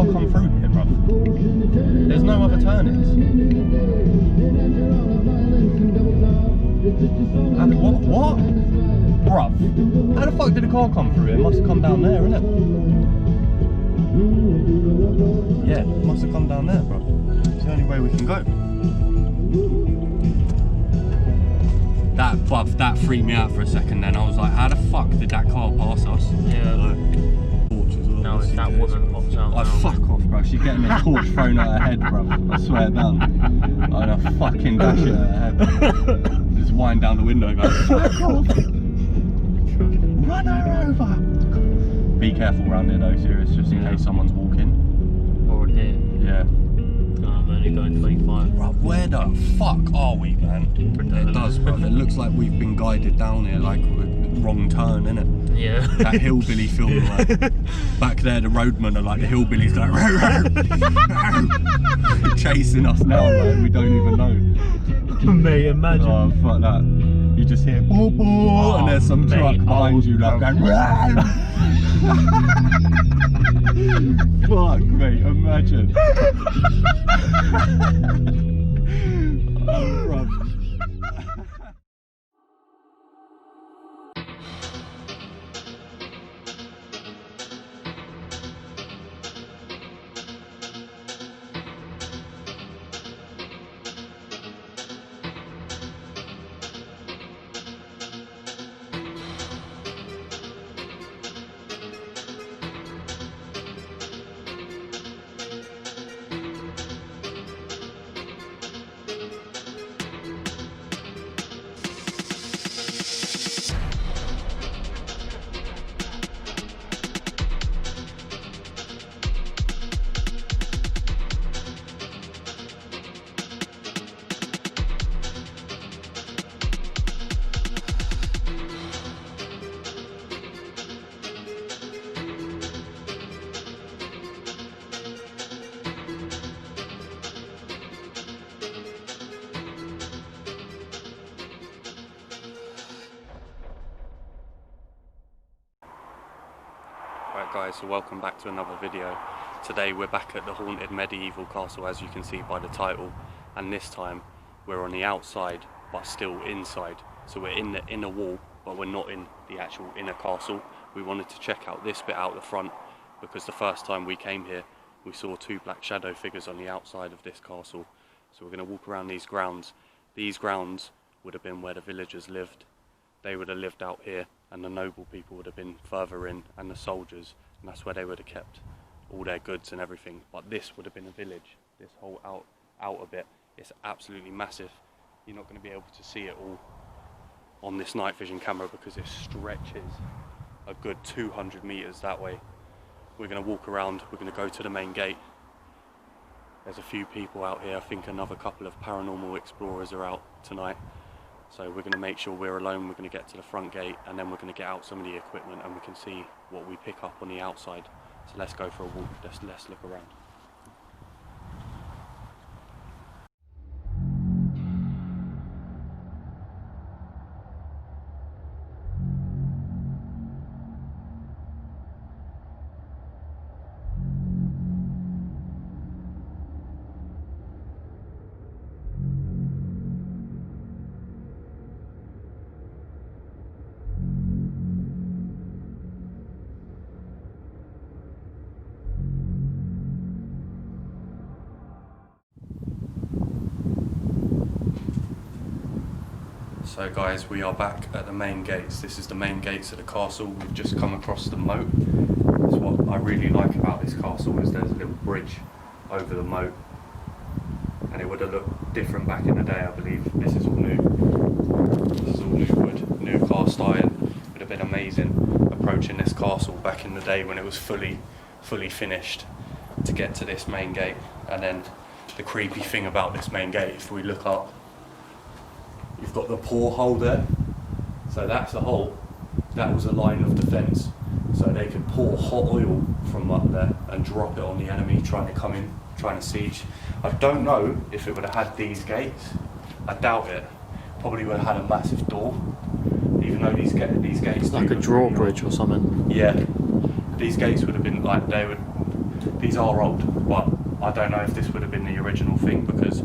car come through here, bruv? There's no other turnings. What? Bruv, how the fuck did the car come through here? It must have come down there, innit? Yeah, it must have come down there, bruv. It's the only way we can go. That freaked me out for a second then. I was like, how the fuck did that car pass us? Yeah. No, it's that woman pops out. Oh, fuck off, bro. She's getting a torch thrown at her head, bro. I swear down. I'm gonna fucking dash it at her head. Just wind down the window, go, fuck off! Run her over! Be careful around here though, serious, just in case someone's walking. Or a deer. Yeah. I'm only going 25. Bro, where the fuck are we, man? It does, bro. It looks like we've been guided down here, like wrong turn, innit? Yeah. That hillbilly film, like back there, the roadmen are like the hillbillies, like chasing us now, man. We don't even know. Mate, imagine. Oh, fuck that. You just hear boo boo, and there's some truck behind you, like going. Fuck, mate, imagine. Oh, bro. Right guys, so welcome back to another video. Today we're back at the haunted medieval castle, as you can see by the title, and this time we're on the outside but still inside. So we're in the inner wall but we're not in the actual inner castle. We wanted to check out this bit out the front because the first time we came here we saw two black shadow figures on the outside of this castle. So we're going to walk around these grounds. These grounds would have been where the villagers lived. They would have lived out here, and the noble people would have been further in, and the soldiers, and that's where they would have kept all their goods and everything. But this would have been a village. This whole outer bit, it's absolutely massive. You're not going to be able to see it all on this night vision camera because it stretches a good 200 meters that way. We're going to walk around, we're going to go to the main gate. There's a few people out here. I think another couple of paranormal explorers are out tonight. So we're going to make sure we're alone, we're going to get to the front gate, and then we're going to get out some of the equipment and we can see what we pick up on the outside. So let's go for a walk, let's look around. So guys, we are back at the main gates. This is the main gates of the castle. We've just come across the moat. That's what I really like about this castle, is there's a little bridge over the moat. And it would have looked different back in the day, I believe. This is all new. This is all new wood, new cast iron. It would have been amazing approaching this castle back in the day when it was fully finished to get to this main gate. And then the creepy thing about this main gate, if we look up, you've got the porthole there, so that's the hole. That was a line of defence, so they could pour hot oil from up there and drop it on the enemy trying to come in, trying to siege. I don't know if it would have had these gates. I doubt it. Probably would have had a massive door, even though these gates like a drawbridge or something. Yeah, these gates would have been like, they would these are old, but I don't know if this would have been the original thing, because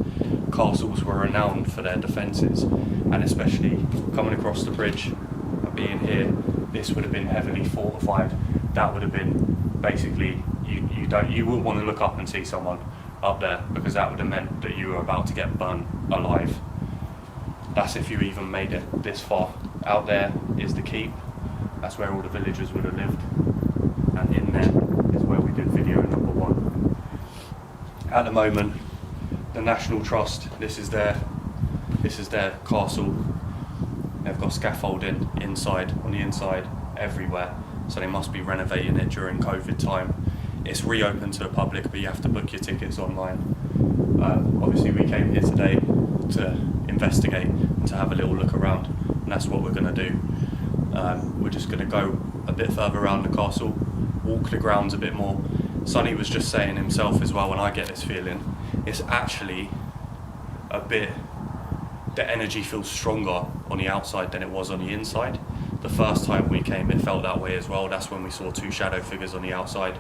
castles were renowned for their defences, and especially coming across the bridge and being here, this would have been heavily fortified. That would have been basically, you wouldn't want to look up and see someone up there, because that would have meant that you were about to get burnt alive. That's if you even made it this far. Out there is the keep. That's where all the villagers would have lived, and in there is where we did video number 1. At the moment, the National Trust, this is their castle. They've got scaffolding inside, on the inside, everywhere, so they must be renovating it during COVID time. It's reopened to the public, but you have to book your tickets online. Obviously we came here today to investigate and to have a little look around, and that's what we're going to do. We're just going to go a bit further around the castle, walk the grounds a bit more. Sonny was just saying himself as well, and I get this feeling, it's actually a bit, the energy feels stronger on the outside than it was on the inside. The first time we came it felt that way as well. That's when we saw 2 shadow figures on the outside.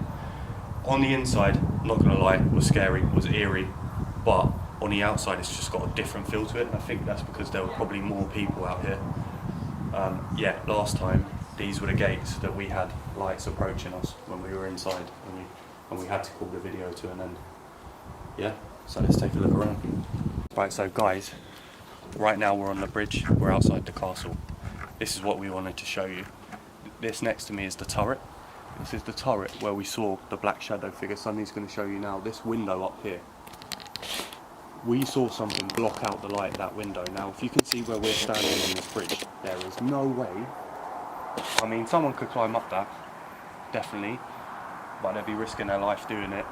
On the inside, not gonna lie, was scary, was eerie, but on the outside it's just got a different feel to it, and I think that's because there were probably more people out here. Yeah, last time these were the gates that we had lights approaching us when we were inside, and we had to call the video to an end. Yeah, so let's take a look around. Right, so guys, right now we're on the bridge, we're outside the castle. This is what we wanted to show you. This next to me is the turret. This is the turret where we saw the black shadow figure. Sonny's going to show you now. This window up here, we saw something block out the light of that window. Now if you can see where we're standing on this bridge, there is no way, I mean someone could climb up that, definitely, but they'd be risking their life doing it.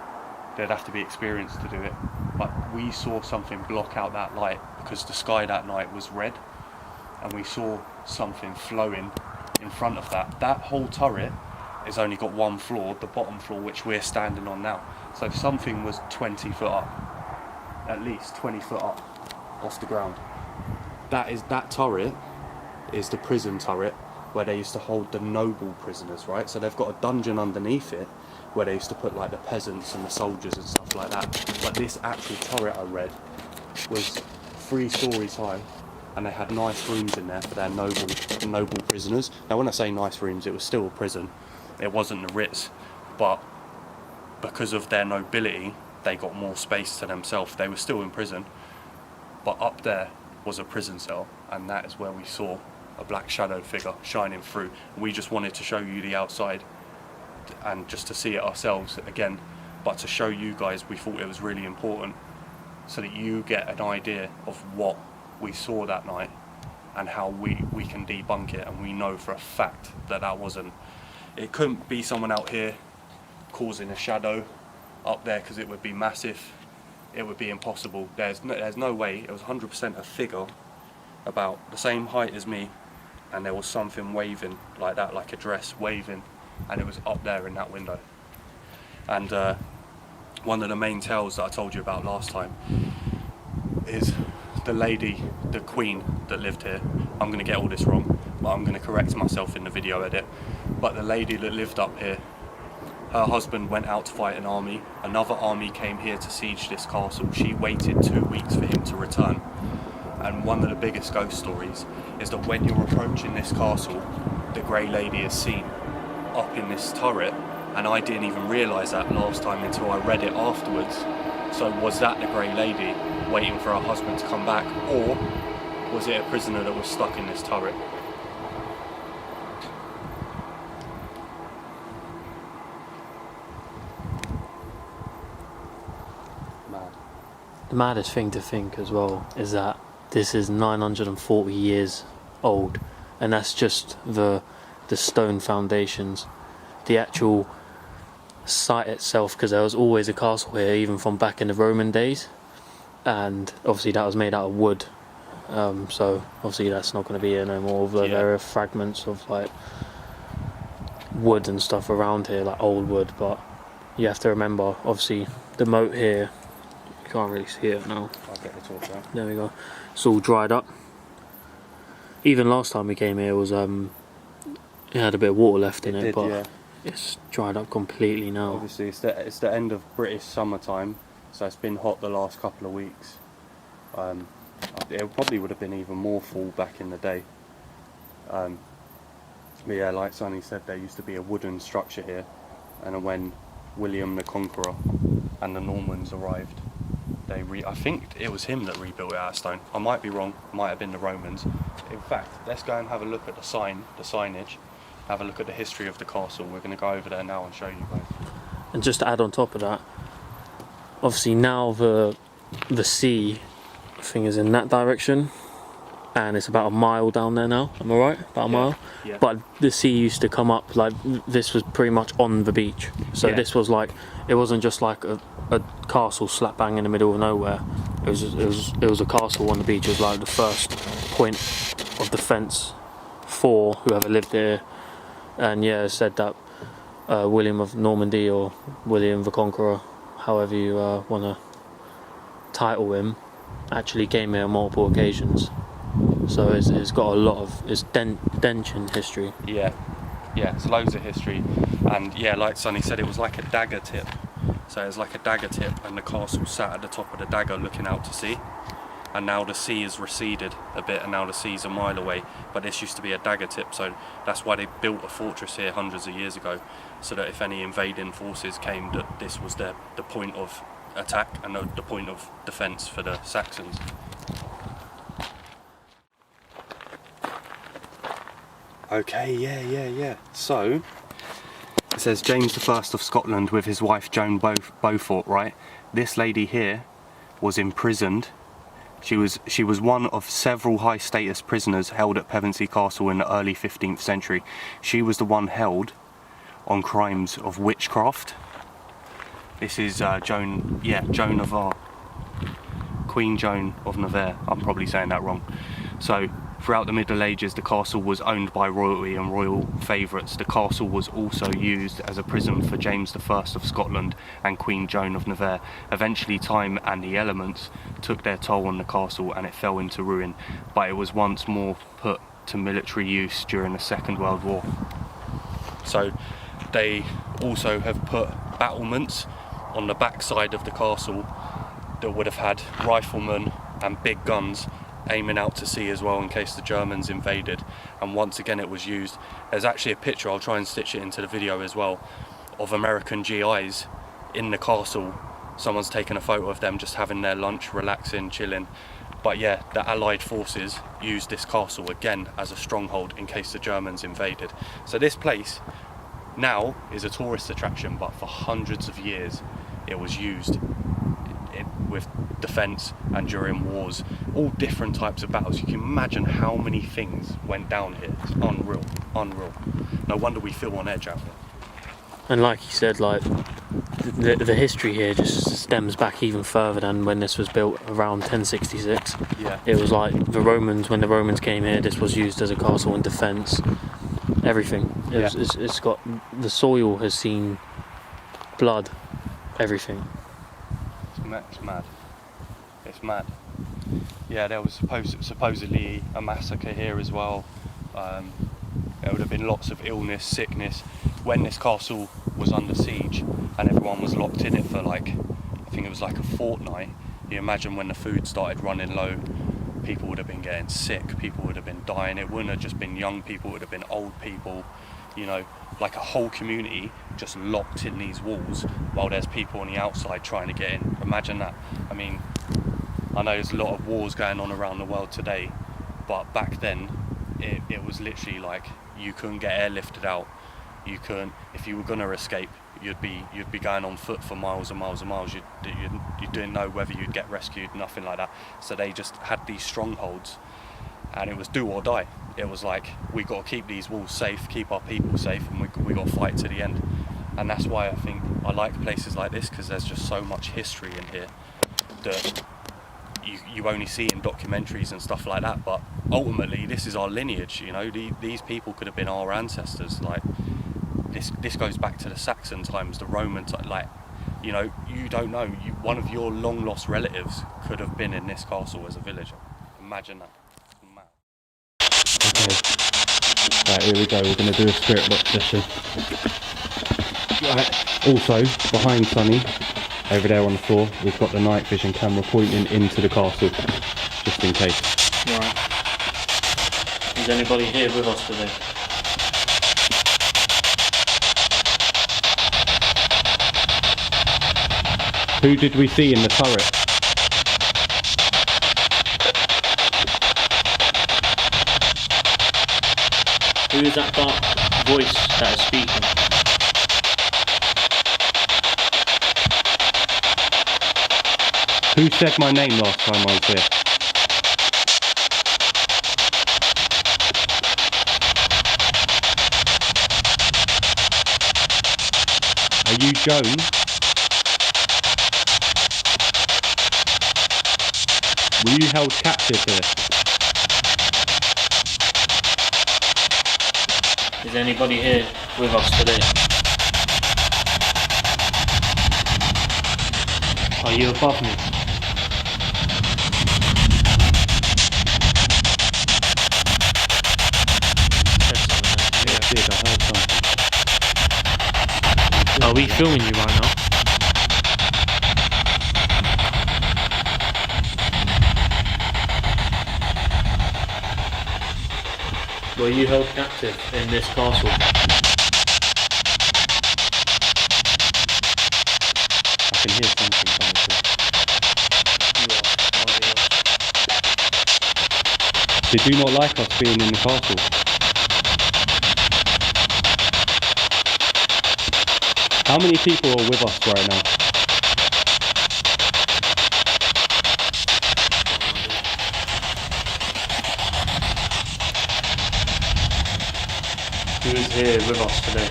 They'd have to be experienced to do it. But we saw something block out that light because the sky that night was red, and we saw something flowing in front of that. That whole turret has only got 1 floor, the bottom floor, which we're standing on now. So something was 20 foot up, at least 20 foot up off the ground. That turret is the prison turret where they used to hold the noble prisoners, right? So they've got a dungeon underneath it where they used to put like the peasants and the soldiers and stuff like that. But this actual turret I read was 3 stories high, and they had nice rooms in there for their noble prisoners. Now when I say nice rooms, it was still a prison. It wasn't the Ritz, but because of their nobility, they got more space to themselves. They were still in prison, but up there was a prison cell, and that is where we saw a black shadow figure shining through. We just wanted to show you the outside and just to see it ourselves again, but to show you guys, we thought it was really important so that you get an idea of what we saw that night and how we can debunk it, and we know for a fact that it couldn't be someone out here causing a shadow up there, because it would be massive. It would be impossible. There's no way. It was 100% a figure about the same height as me, and there was something waving like that, like a dress waving, and it was up there in that window. And one of the main tales that I told you about last time is the lady, the queen that lived here. I'm going to get all this wrong, but I'm going to correct myself in the video edit. But the lady that lived up here, her husband went out to fight an army. Another army came here to siege this castle. She waited 2 weeks for him to return. And one of the biggest ghost stories is that when you're approaching this castle, the Grey Lady is seen up in this turret, and I didn't even realise that last time until I read it afterwards. So was that the Grey Lady waiting for her husband to come back, or was it a prisoner that was stuck in this turret? Mad. The maddest thing to think as well is that this is 940 years old, and that's just the stone foundations. The actual site itself, because there was always a castle here even from back in the Roman days, and obviously that was made out of wood, so obviously that's not going to be here no more. Although there are fragments of like wood and stuff around here, like old wood, but you have to remember obviously the moat here, you can't really see it now. I'll get the torch out. There we go. It's all dried up. Even last time we came here was it had a bit of water left in it, but yeah. it's dried up completely now. Obviously, it's the end of British summertime, so it's been hot the last couple of weeks. It probably would have been even more full back in the day. But yeah, like Sonny said, there used to be a wooden structure here, and when William the Conqueror and the Normans arrived, I think it was him that rebuilt it out of stone. I might be wrong, might have been the Romans. In fact, let's go and have a look at the signage, have a look at the history of the castle. We're going to go over there now and show you guys. And just to add on top of that, obviously now the sea thing is in that direction, and it's about a mile down there now. Am I right? About a mile? Yeah. But the sea used to come up, like, this was pretty much on the beach. So this was like, it wasn't just like a castle slap bang in the middle of nowhere. It was a castle on the beach. It was like the first point of defence for whoever lived there. And yeah, it said that William of Normandy, or William the Conqueror, however you want to title him, actually came here on multiple occasions. So it's got a lot of, it's dense in history. Yeah, it's loads of history. And yeah, like Sonny said, it was like a dagger tip. So it was like a dagger tip, and the castle sat at the top of the dagger looking out to sea. And now the sea has receded a bit, and now the sea's a mile away, but this used to be a dagger tip, so that's why they built a fortress here hundreds of years ago, so that if any invading forces came, that this was the point of attack and the point of defence for the Saxons. Okay, yeah. So, it says James I of Scotland with his wife Joan Beaufort, right? This lady here was imprisoned. She was one of several high-status prisoners held at Pevensey Castle in the early 15th century. She was the one held on crimes of witchcraft. This is Joan of Arc. Queen Joan of Navarre. I'm probably saying that wrong. So, throughout the Middle Ages, the castle was owned by royalty and royal favourites. The castle was also used as a prison for James I of Scotland and Queen Joan of Navarre. Eventually, time and the elements took their toll on the castle, and it fell into ruin, but it was once more put to military use during the Second World War. So they also have put battlements on the back side of the castle that would have had riflemen and big guns aiming out to sea as well, in case the Germans invaded. And once again it was used. There's actually a picture, I'll try and stitch it into the video as well, of American GIs in the castle. Someone's taken a photo of them just having their lunch, relaxing, chilling. But yeah, the Allied forces used this castle again as a stronghold in case the Germans invaded. So this place now is a tourist attraction, but for hundreds of years it was used with defence and during wars, all different types of battles. You can imagine how many things went down here. It's unreal. No wonder we feel on edge out here. And like you said, like the history here just stems back even further than when this was built around 1066. Yeah. It was like the Romans, when the Romans came here, this was used as a castle in defence. Everything. It's got, the soil has seen blood, everything. It's mad. Yeah, there was supposedly a massacre here as well. There would have been lots of illness, sickness. When this castle was under siege and everyone was locked in it for like, I think it was like a fortnight, you imagine when the food started running low, people would have been getting sick, people would have been dying. It wouldn't have just been young people, it would have been old people, you know, like a whole community just locked in these walls while there's people on the outside trying to get in. Imagine that. I mean, I know there's a lot of wars going on around the world today, but back then it was literally like you couldn't get airlifted out. You couldn't, if you were gonna escape, you'd be going on foot for miles and miles and miles. You didn't know whether you'd get rescued, nothing like that. So they just had these strongholds, and it was do or die. It was like, we got to keep these walls safe, keep our people safe, and we got to fight to the end. And that's why I think I like places like this, because there's just so much history in here that you only see in documentaries and stuff like that. But ultimately, this is our lineage. You know, these people could have been our ancestors. Like this goes back to the Saxon times, the Roman times. Like, you know, you don't know. One of your long lost relatives could have been in this castle as a villager. Imagine that. Okay. Right, here we go. We're going to do a spirit box session. Right. Also, behind Sonny, over there on the floor, we've got the night vision camera pointing into the castle, just in case. Right. Is anybody here with us today? Who did we see in the turret? Who is that dark voice that is speaking? Who said my name last time I was here? Are you Joan? Were you held captive here? Is anybody here with us today? Are you above me? Said something there. Yeah, I did, I heard something. Are we filming you right now? Were you held captive in this castle? I can hear something coming through. Did you not like us being in the castle? How many people are with us right now? Who is here with us today?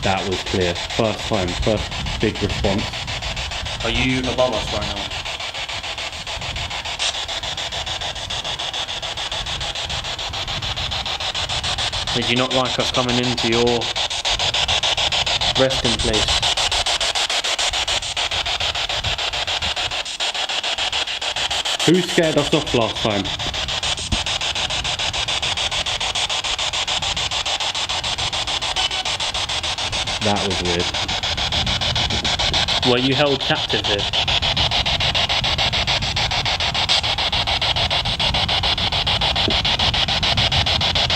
That was clear. First time, first big response. Are you above us right now? Did you not like us coming into your resting place? Who scared us off last time? That was weird. Were you held captive here?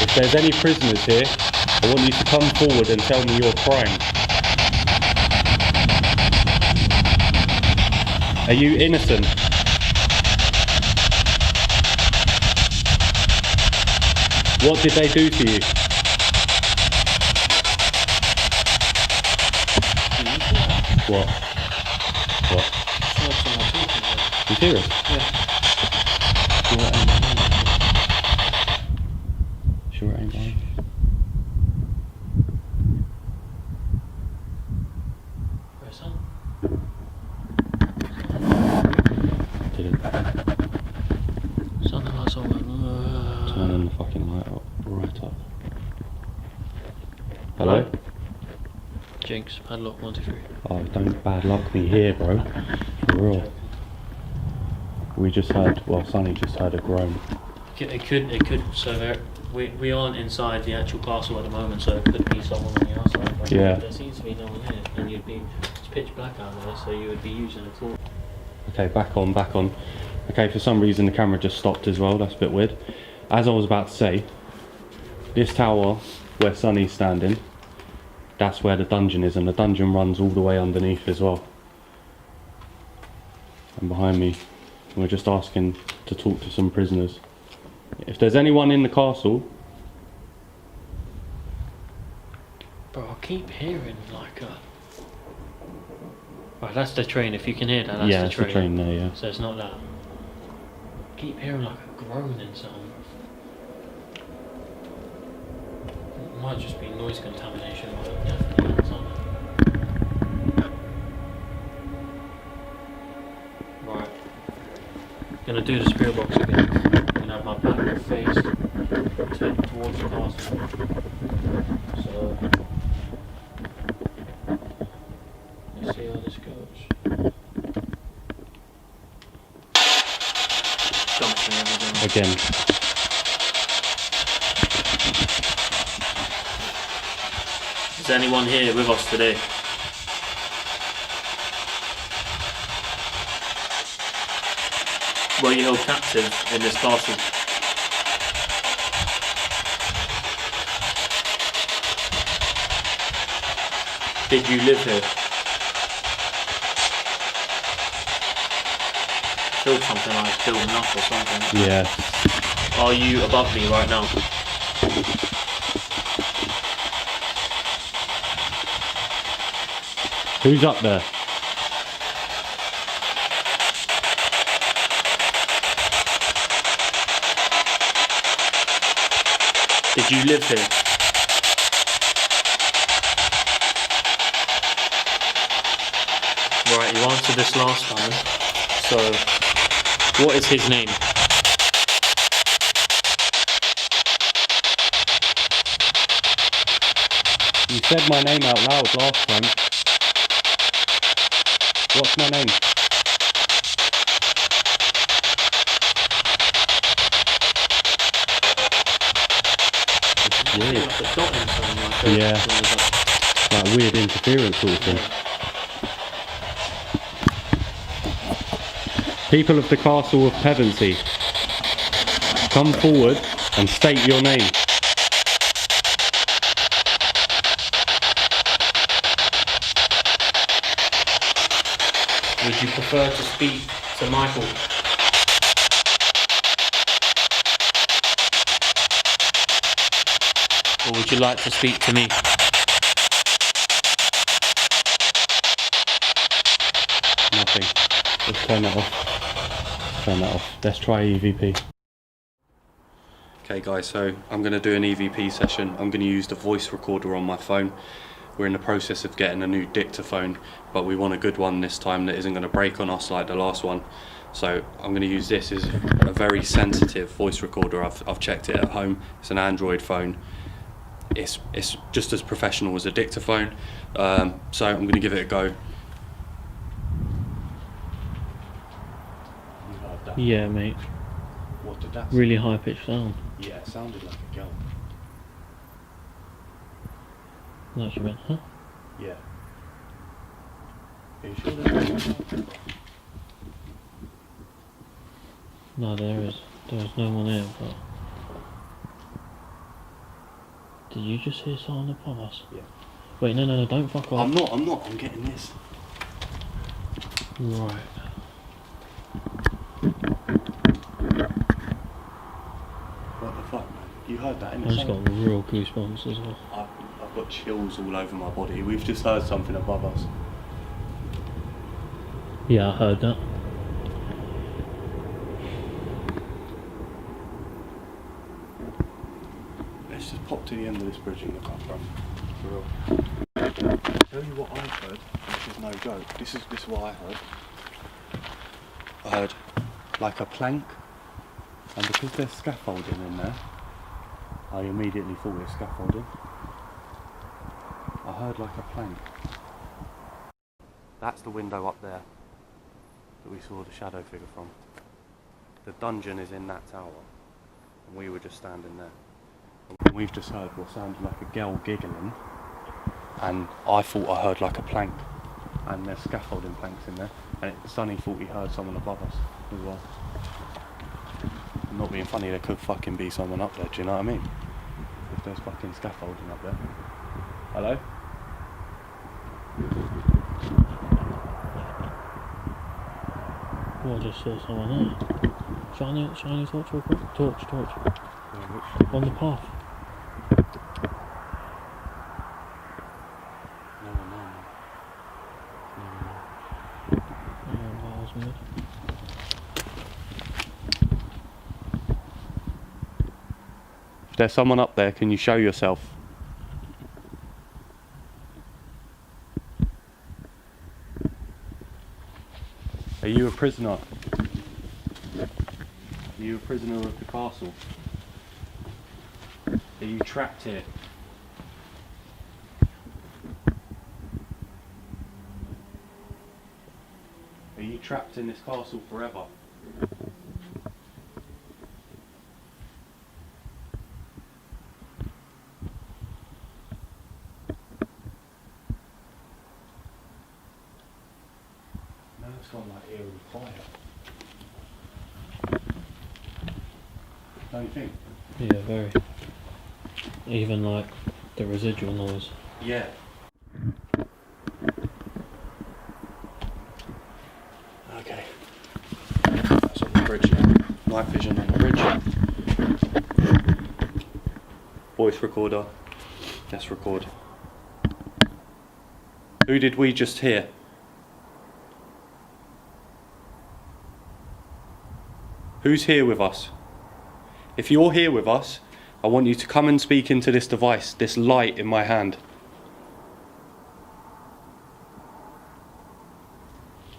If there's any prisoners here, I want you to come forward and tell me your crime. Are you innocent? What did they do to you? What? What? You serious? Yeah. Sure it ain't mine. Where's that? Didn't. Something like someone. Turning the fucking light up, right up. Hello? Jinx, padlock 1, 2, 3. Oh, don't bad luck me here, bro. For real. We just heard, well, Sonny just heard a groan. It could. So we aren't inside the actual castle at the moment, so it could be someone on the outside. But Yeah. there seems to be no one here, and it's pitch black out there, so you would be using a torch. Okay, back on. Okay, for some reason the camera just stopped as well, that's a bit weird. As I was about to say, this tower where Sonny's standing, that's where the dungeon is, and the dungeon runs all the way underneath as well. And behind me, we're just asking to talk to some prisoners. If there's anyone in the castle... Bro, I keep hearing like a... Right, that's the train, if you can hear that, that's yeah, the it's train. the train there, yeah. So it's not that. I keep hearing like a groaning sound. It might just be noise contamination, but definitely not something. Right. Gonna do the spirit box again. Gonna have my back faced towards the castle. So let's see how this goes. Dumpster everything. Again. Is there anyone here with us today? Were you held captive in this castle? Did you live here? Feel something like it's building up or something. Yeah. Are you above me right now? Who's up there? Did you live here? Right, you answered this last time. So, what is his name? You said my name out loud last time. What's my name? It's weird. Like a dot in something, Yeah. Like weird interference sort of thing. People of the castle of Pevensey, come forward and state your name. Would you prefer to speak to Michael? Or would you like to speak to me? Nothing. Let's turn that off. Turn that off. Let's try EVP. Okay guys, so I'm going to do an EVP session. I'm going to use the voice recorder on my phone. We're in the process of getting a new dictaphone, but we want a good one this time that isn't going to break on us like the last one. So I'm going to use this as a very sensitive voice recorder. I've checked it at home. It's an Android phone. It's just as professional as a dictaphone. So I'm going to give it a go. Yeah, mate. What did that Really high pitched sound. Yeah, it sounded like a girl. That's what you meant, huh? Yeah. Are you sure there's no? No, there is no one here, but... Did you just hear someone above us? Yeah. Wait, no, don't fuck off. I'm not, I'm getting this. Right. What the fuck, man? You heard that in I just got real goosebumps as well. I've got chills all over my body. We've just heard something above us. Yeah, I heard that. Let's just pop to the end of this bridge and look up front. For real. Tell you what I heard, this is no joke. This is what I heard. I heard like a plank, and because there's scaffolding in there, I immediately thought it's scaffolding. I heard like a plank. That's the window up there that we saw the shadow figure from. The dungeon is in that tower, and we were just standing there. And we've just heard what sounded like a girl giggling, and I thought I heard like a plank, and there's scaffolding planks in there, and Sonny thought he heard someone above us as well. I'm not being funny, there could fucking be someone up there, do you know what I mean? If there's fucking scaffolding up there. Hello? Oh, I just saw someone there. Shiny torch real quick. Torch. On the path. No one. Miles mid. If there's someone up there, can you show yourself? Are you a prisoner? Are you a prisoner of the castle? Are you trapped here? Are you trapped in this castle forever? It's gone like eerily quiet. Don't you think? Yeah, very. Even like the residual noise. Yeah. Okay. That's on the bridge now. Night vision on the bridge. Voice recorder. Let's record. Who did we just hear? Who's here with us? If you're here with us, I want you to come and speak into this device, this light in my hand.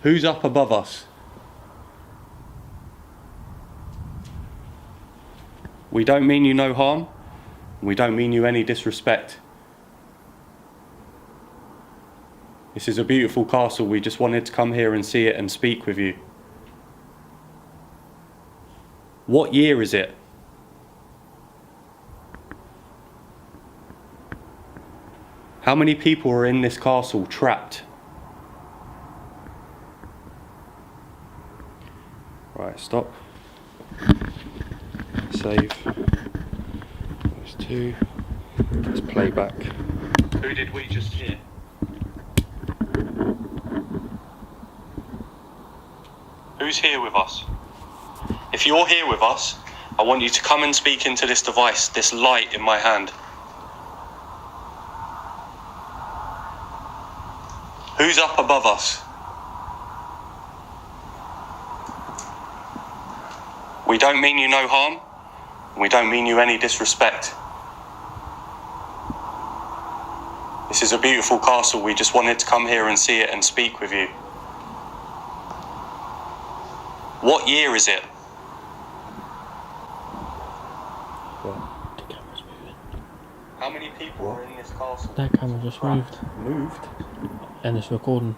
Who's up above us? We don't mean you no harm. We don't mean you any disrespect. This is a beautiful castle. We just wanted to come here and see it and speak with you. What year is it? How many people are in this castle trapped? Right, stop. Save. There's 2. Let's play back. Who did we just hear? Who's here with us? If you're here with us, I want you to come and speak into this device, this light in my hand. Who's up above us? We don't mean you no harm. We don't mean you any disrespect. This is a beautiful castle. We just wanted to come here and see it and speak with you. What year is it? The camera's moving. How many people are in this castle? That camera just moved. Moved? And it's recording.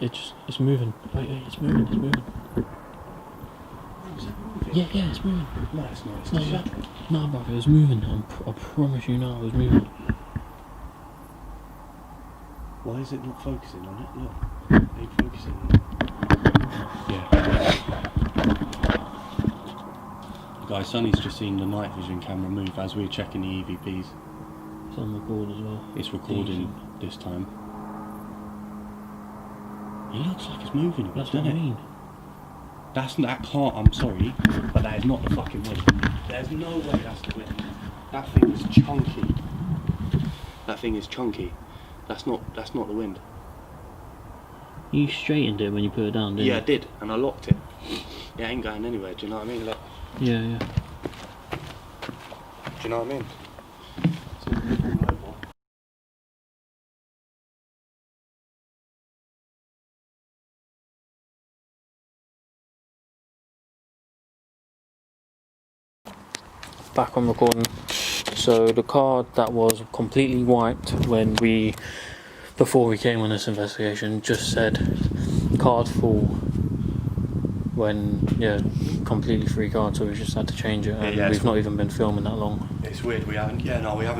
It's moving. Wait, it's moving, it's moving. Yeah, it's moving. No, it's not. No, brother, it was moving. I promise you now, it was moving. Why is it not focusing on it? Look. Ain't focusing on it. Yeah. Guys, Sonny's just seen the night vision camera move as we're checking the EVPs. It's on record as well. It's recording this time. It looks like it's moving. That's what I mean. That can't, I'm sorry, but that is not the fucking wind. There's no way that's the wind. That thing is chunky. That thing is chunky. That's not the wind. You straightened it when you put it down, didn't you? Yeah, I did, and I locked it. It ain't going anywhere, do you know what I mean? Look. Yeah. Do you know what I mean? Back on recording. So the card that was completely wiped before we came on this investigation just said card full when completely free card, so we just had to change it, and we've not even been filming that long. It's weird, we haven't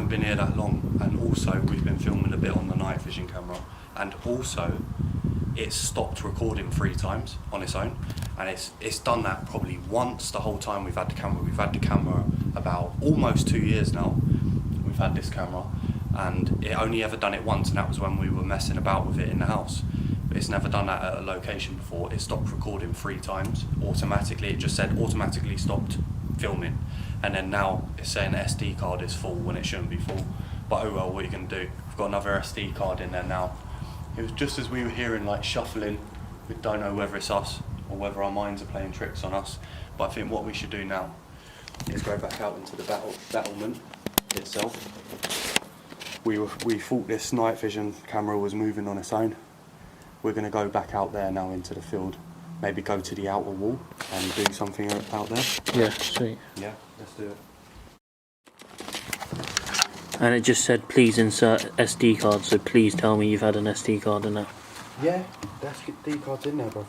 been here that long, and also we've been filming a bit on the night vision camera, and also it's stopped recording 3 times on its own, and it's done that probably once the whole time we've had the camera. We've had the camera about almost 2 years now. We've had this camera, and it only ever done it once, and that was when we were messing about with it in the house. But it's never done that at a location before. It stopped recording 3 times automatically. It just said automatically stopped filming, and then now it's saying the SD card is full when it shouldn't be full. But oh well, what are you going to do? We've got another SD card in there now. It was just as we were hearing like shuffling. We don't know whether it's us or whether our minds are playing tricks on us. But I think what we should do now is go back out into the battlement itself. We thought this night vision camera was moving on its own. We're going to go back out there now into the field. Maybe go to the outer wall and do something out there. Yeah, sweet. Yeah, let's do it. And it just said please insert SD card, so please tell me you've had an SD card in there. Yeah, the SD card's in there, bro.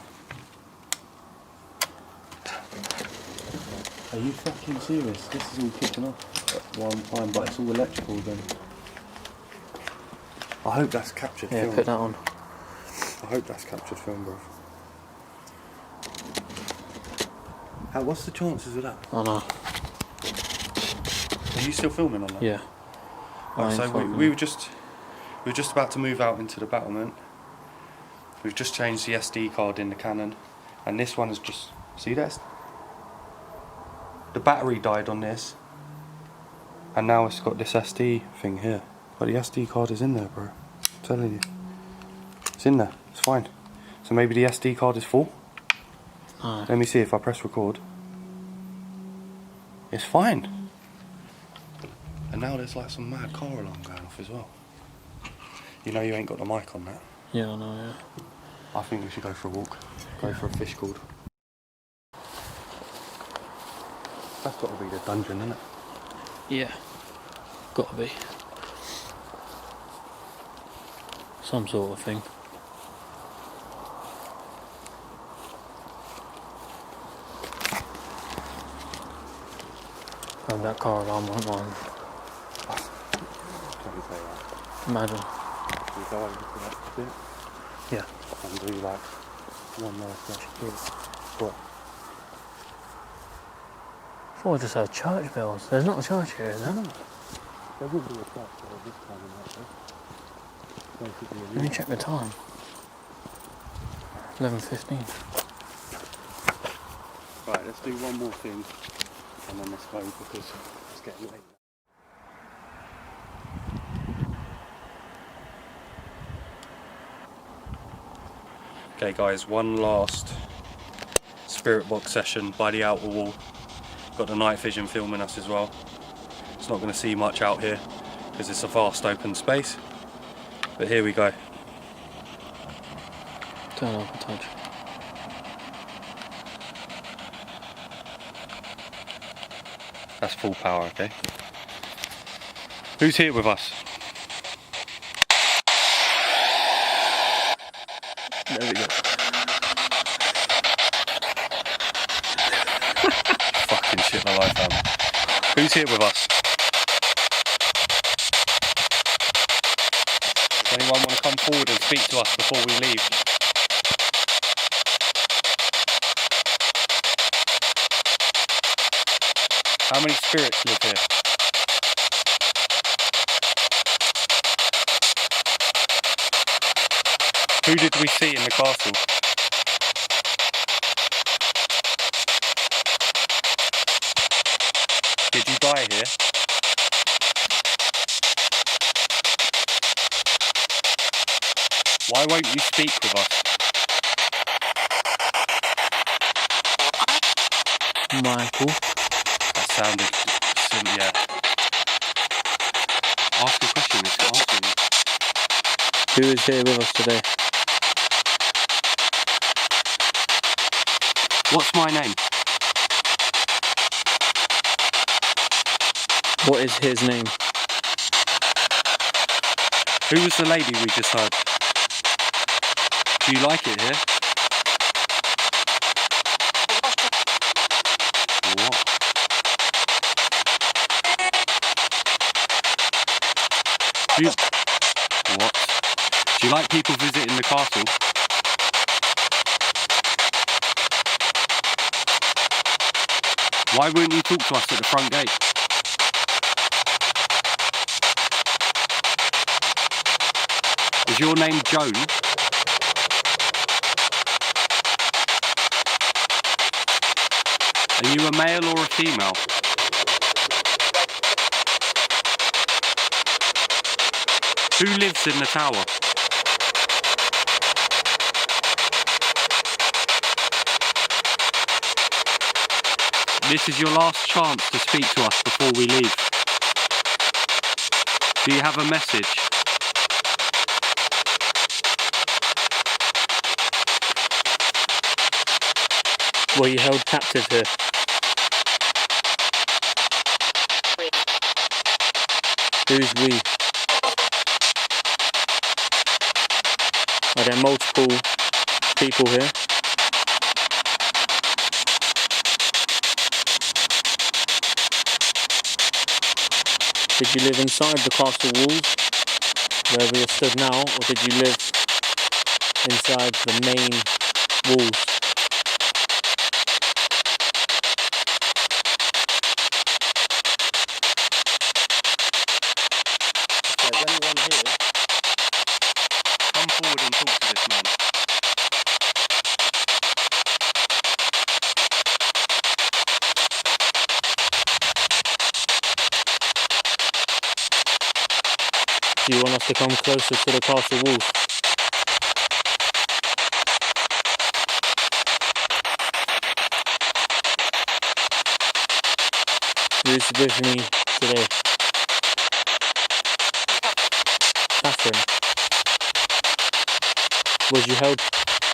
Are you fucking serious? This is all kicking off at one time, but it's all electrical then. I hope that's captured film. Yeah, put that on. I hope that's captured film, bro. What's the chances of that? I know. Are you still filming on that? Yeah. Oh, so we were just about to move out into the battlement. We've just changed the SD card in the Canon, and this one has just, see that? The battery died on this, and now it's got this SD thing here. But the SD card is in there, bro. I'm telling you, it's in there. It's fine. So maybe the SD card is full. No. Let me see if I press record. It's fine. And now there's like some mad car alarm going off as well. You know you ain't got the mic on that. Yeah, I know, yeah. I think we should go for a walk. Go for a fish called. That's got to be the dungeon, isn't it? Yeah. Gotta be. Some sort of thing. And that car alarm went on. Imagine. We go over to that bit. Yeah. And do like one last bit. What? I thought we just had church bells. There's not a church here, is there? No. There would be a church there this time in that place. Let me check the time. 11:15. Right, let's do one more thing and then let's go because it's getting late. Okay guys, one last spirit box session by the outer wall. Got the night vision filming us as well. It's not going to see much out here because it's a vast open space. But here we go. Turn off a touch. That's full power, okay? Who's here with us? There we go. Fucking shit my life out. Who's here with us? Does anyone want to come forward and speak to us before we leave? How many spirits live here? Who did we see in the castle? Did you die here? Why won't you speak with us? Michael. That sounded silly, yeah. Ask a question, it's answering you. Who is here with us today? What's my name? What is his name? Who was the lady we just heard? Do you like it here? What? What? Do you like people visiting the castle? Why wouldn't you talk to us at the front gate? Is your name Joan? Are you a male or a female? Who lives in the tower? This is your last chance to speak to us before we leave. Do you have a message? Were you held captive here? Who's we? Are there multiple people here? Did you live inside the castle walls, where we are stood now, or did you live inside the main walls? Do you want us to come closer to the castle walls? Who's with me today? Catherine. Was you held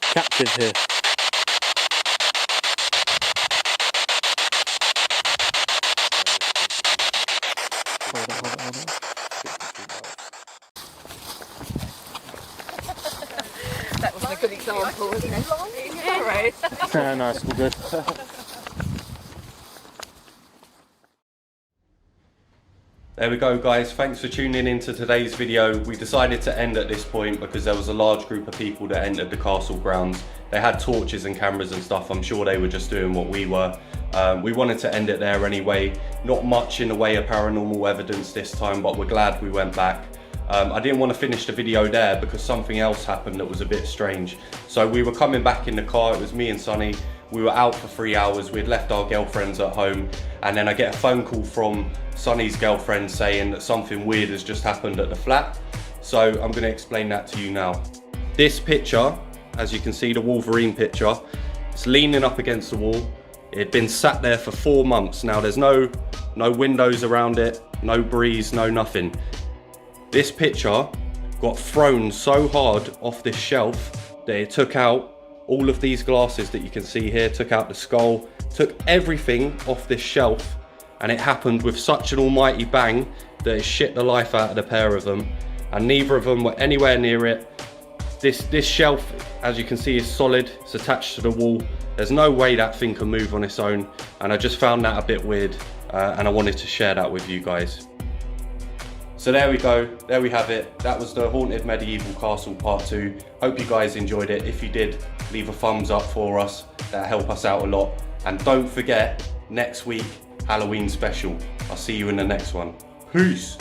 captive here? Hold on. That was a good example, wasn't it? Yeah, right. No, it's all good. There we go, guys. Thanks for tuning into today's video. We decided to end at this point because there was a large group of people that entered the castle grounds. They had torches and cameras and stuff. I'm sure they were just doing what we were. We wanted to end it there anyway. Not much in the way of paranormal evidence this time, but we're glad we went back. I didn't want to finish the video there because something else happened that was a bit strange. So we were coming back in the car. It was me and Sonny. We were out for 3 hours. We'd left our girlfriends at home, and then I get a phone call from Sonny's girlfriend saying that something weird has just happened at the flat. So I'm going to explain that to you now. This picture, as you can see, the Wolverine picture, it's leaning up against the wall. It had been sat there for 4 months. Now there's no windows around it, no breeze, no nothing. This picture got thrown so hard off this shelf that it took out all of these glasses that you can see here, took out the skull, took everything off this shelf, and it happened with such an almighty bang that it shit the life out of the pair of them, and neither of them were anywhere near it. This shelf, as you can see, is solid. It's attached to the wall. There's no way that thing can move on its own, and I just found that a bit weird, and I wanted to share that with you guys. So there we go, there we have it. That was the Haunted Medieval Castle Part 2. Hope you guys enjoyed it. If you did, leave a thumbs up for us. That'll help us out a lot. And don't forget, next week, Halloween special. I'll see you in the next one. Peace.